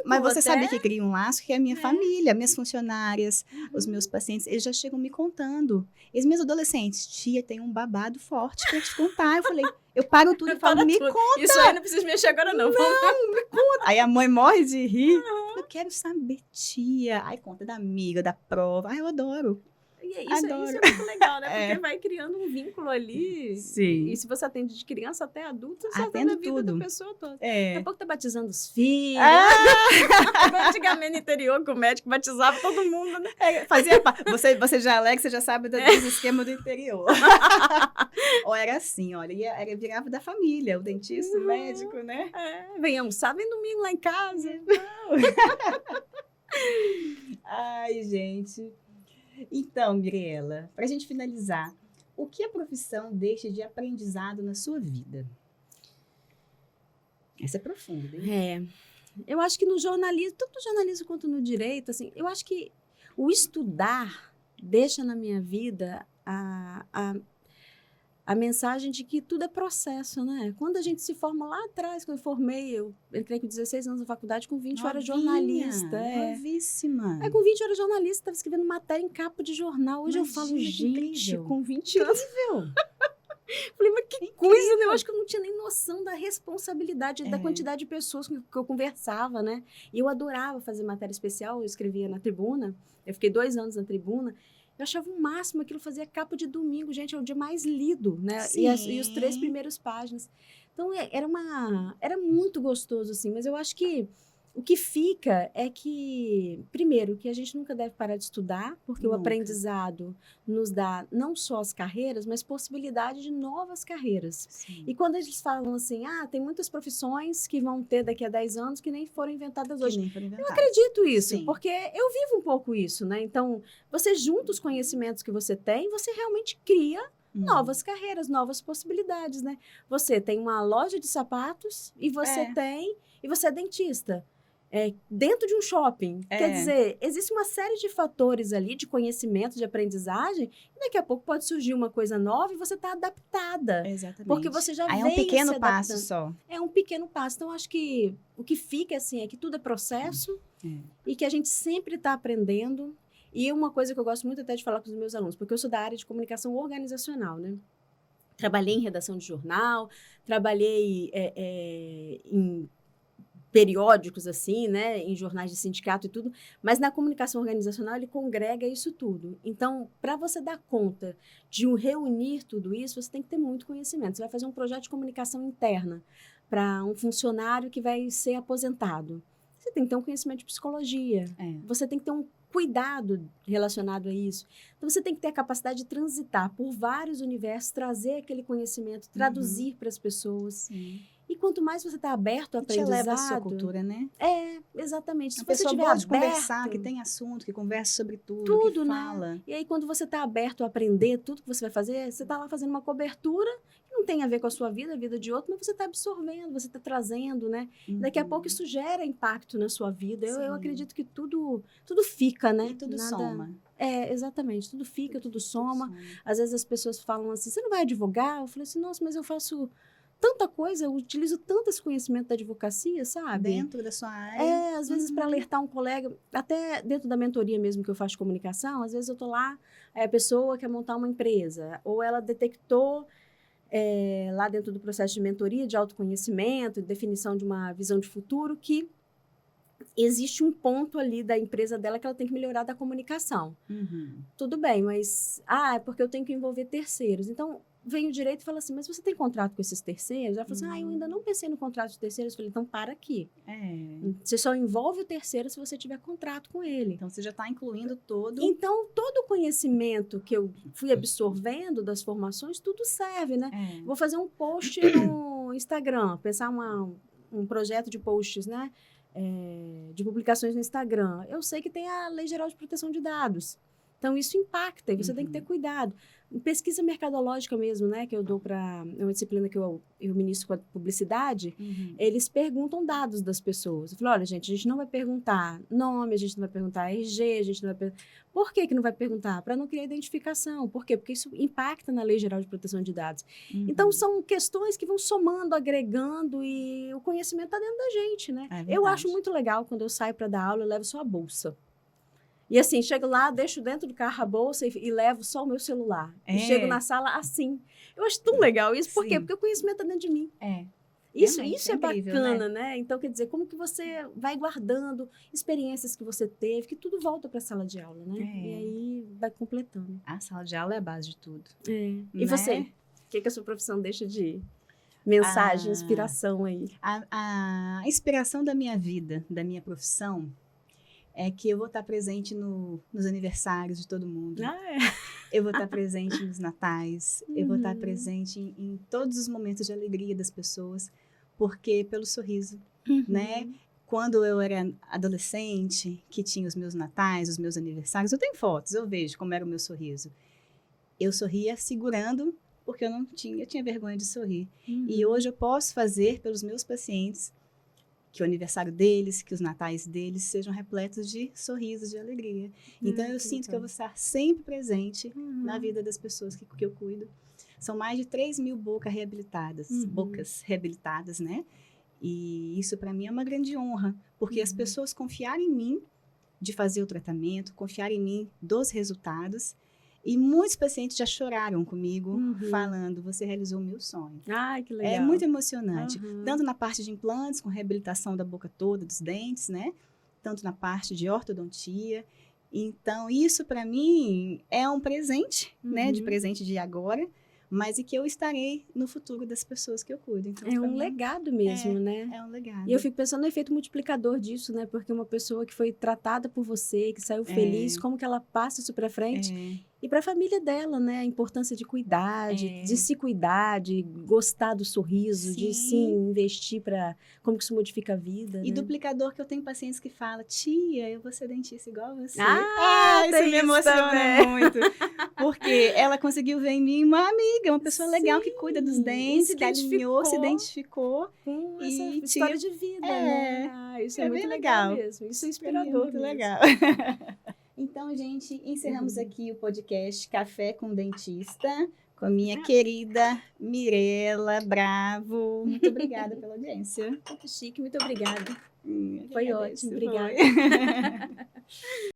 mas você sabe que cria um laço, que é a minha família, minhas funcionárias, os meus pacientes, eles já chegam me contando. Eles, meus adolescentes, tia, tem um babado forte pra te contar. Eu falei, eu paro tudo e falo, me conta. Isso aí não precisa mexer agora, não. Não, me conta. Aí a mãe morre de rir. Eu quero saber, tia. Aí conta da amiga, da prova. Ai, eu adoro. E isso é muito legal, né? Porque vai criando um vínculo ali. Sim. E se você atende de criança até adulto, você atende a vida tudo da pessoa toda. Daqui a pouco tá batizando os filhos. Antigamente no interior, que o médico batizava todo mundo, né? Você já é Alex, você já sabe dos esquemas do interior. Ou era assim, olha, virava da família, o dentista, o médico, né? Vem almoçar, vem domingo lá em casa. Ai, gente... Então, Mirela, para a gente finalizar, o que a profissão deixa de aprendizado na sua vida? Essa é profunda, hein? Eu acho que no jornalismo, tanto no jornalismo quanto no direito, assim, eu acho que o estudar deixa na minha vida a mensagem de que tudo é processo, né? Quando a gente se forma lá atrás, quando eu formei, eu entrei com 16 anos na faculdade, com 20 eu era jornalista. Novíssima. Com 20 eu era jornalista, estava escrevendo matéria em capa de jornal. Hoje eu falo, gente, com 20 anos... Falei, mas que coisa, né? Eu acho que eu não tinha nem noção da responsabilidade, da quantidade de pessoas com que eu conversava, né? E eu adorava fazer matéria especial, eu escrevia na Tribuna, eu fiquei 2 anos na Tribuna, Eu achava o máximo, aquilo fazia capa de domingo, gente, é o dia mais lido, né? Sim. E os 3 primeiros páginas. Então, era muito gostoso, assim, mas eu acho que o que fica é que, primeiro, que a gente nunca deve parar de estudar, porque o Nunca. aprendizado nos dá não só as carreiras, mas possibilidade de novas carreiras. Sim. E quando eles falam assim, tem muitas profissões que vão ter daqui a 10 anos que nem foram inventadas hoje. Que nem foram inventadas. Acredito isso, Sim. porque eu vivo um pouco isso, né? Então, você junta os conhecimentos que você tem, você realmente cria novas carreiras, novas possibilidades, né? Você tem uma loja de sapatos e você é dentista. Dentro de um shopping. Quer dizer, existe uma série de fatores ali, de conhecimento, de aprendizagem, e daqui a pouco pode surgir uma coisa nova e você está adaptada. Exatamente. Porque você já veio é um pequeno se passo adaptando. só. É um pequeno passo. Então, acho que o que fica, assim, é que tudo é processo e que a gente sempre está aprendendo. E uma coisa que eu gosto muito até de falar com os meus alunos, porque eu sou da área de comunicação organizacional, né? Trabalhei em redação de jornal, trabalhei em periódicos, assim, né, em jornais de sindicato e tudo, mas na comunicação organizacional ele congrega isso tudo. Então, para você dar conta de reunir tudo isso, você tem que ter muito conhecimento. Você vai fazer um projeto de comunicação interna para um funcionário que vai ser aposentado. Você tem que ter um conhecimento de psicologia. Você tem que ter um cuidado relacionado a isso. Então, você tem que ter a capacidade de transitar por vários universos, trazer aquele conhecimento, traduzir para as pessoas. Sim. E quanto mais você está aberto ao aprendizado... te leva a sua cultura, né? Exatamente. Se você tiver aberto, de conversar, que tem assunto, que conversa sobre tudo, que fala. Né? E aí, quando você está aberto a aprender tudo que você vai fazer, você está lá fazendo uma cobertura que não tem a ver com a sua vida, a vida de outro, mas você está absorvendo, você está trazendo, né? Daqui a pouco isso gera impacto na sua vida. Eu acredito que tudo fica, né? E tudo soma. Exatamente. Tudo fica, tudo soma. Às vezes as pessoas falam assim, você não vai advogar? Eu falei assim, nossa, mas eu faço tanta coisa, eu utilizo tanto esse conhecimento da advocacia, sabe? Dentro da sua área. Às vezes para alertar um colega, até dentro da mentoria mesmo que eu faço de comunicação, às vezes eu tô lá, a pessoa quer montar uma empresa, ou ela detectou lá dentro do processo de mentoria, de autoconhecimento, de definição de uma visão de futuro, que existe um ponto ali da empresa dela que ela tem que melhorar da comunicação. Tudo bem, mas é porque eu tenho que envolver terceiros. Então, vem o direito e fala assim, mas você tem contrato com esses terceiros? Ela fala assim, eu ainda não pensei no contrato de terceiros. Eu falei, então para aqui. Você só envolve o terceiro se você tiver contrato com ele. Então, você já está incluindo todo... Então, todo o conhecimento que eu fui absorvendo das formações, tudo serve, né? Vou fazer um post no Instagram, pensar um projeto de posts, né? De publicações no Instagram. Eu sei que tem a Lei Geral de Proteção de Dados. Então, isso impacta e você tem que ter cuidado. Pesquisa mercadológica mesmo, né? Que eu dou para... É uma disciplina que eu ministro com a publicidade. Eles perguntam dados das pessoas. Eu falo, olha, gente, a gente não vai perguntar nome, a gente não vai perguntar RG, a gente não vai perguntar... Por que não vai perguntar? Para não criar identificação. Por quê? Porque isso impacta na Lei Geral de Proteção de Dados. Então, são questões que vão somando, agregando e o conhecimento está dentro da gente, né? Eu acho muito legal quando eu saio para dar aula, eu levo só a bolsa. E assim, chego lá, deixo dentro do carro a bolsa e levo só o meu celular. E chego na sala assim. Eu acho tão legal isso. Por quê? Porque o conhecimento está dentro de mim. Isso é incrível, bacana, né? Então, quer dizer, como que você vai guardando experiências que você teve, que tudo volta para a sala de aula, né? E aí vai completando. A sala de aula é a base de tudo. E você? O que a sua profissão deixa de mensagem, inspiração aí? A inspiração da minha vida, da minha profissão... é que eu vou estar presente nos aniversários de todo mundo. Eu vou estar presente nos natais. Eu vou estar presente em todos os momentos de alegria das pessoas. Porque pelo sorriso, né? Quando eu era adolescente, que tinha os meus natais, os meus aniversários, eu tenho fotos, eu vejo como era o meu sorriso. Eu sorria segurando, porque eu tinha vergonha de sorrir. E hoje eu posso fazer pelos meus pacientes que o aniversário deles, que os natais deles sejam repletos de sorrisos, de alegria. Então, eu sinto que eu vou estar sempre presente na vida das pessoas que eu cuido. São mais de 3.000 bocas reabilitadas, né? E isso, para mim, é uma grande honra, porque as pessoas confiaram em mim de fazer o tratamento, confiaram em mim dos resultados. E muitos pacientes já choraram comigo, falando, você realizou o meu sonho. Ai, que legal. É muito emocionante. Tanto na parte de implantes, com reabilitação da boca toda, dos dentes, né? Tanto na parte de ortodontia. Então, isso para mim é um presente, né? De Uhum. presente de agora, mas e que eu estarei no futuro das pessoas que eu cuido. Então, É pra um mim, legado mesmo, né? é um legado. E eu fico pensando no efeito multiplicador disso, né? Porque uma pessoa que foi tratada por você, que saiu feliz, como que ela passa isso para frente? E para a família dela, né? A importância de cuidar, de se cuidar, de gostar do sorriso, de sim investir para como que isso modifica a vida, E né? duplicador, que eu tenho pacientes que falam, tia, eu vou ser dentista igual a você. Isso Tem me isso emociona também. muito. Porque ela conseguiu ver em mim uma amiga, uma pessoa legal que cuida dos Sim, e dentes, se que alinhou, se identificou identificou. com essa E história tia, de vida, né? Isso é muito bem legal legal. mesmo. Isso é Pra mim inspirador muito mesmo. legal. Então, gente, encerramos aqui o podcast Café com Dentista, com a minha querida Mirela Bravo. Muito obrigada pela audiência. Muito chique, muito obrigada. Eu que Foi agradeço, ótimo, obrigada. foi.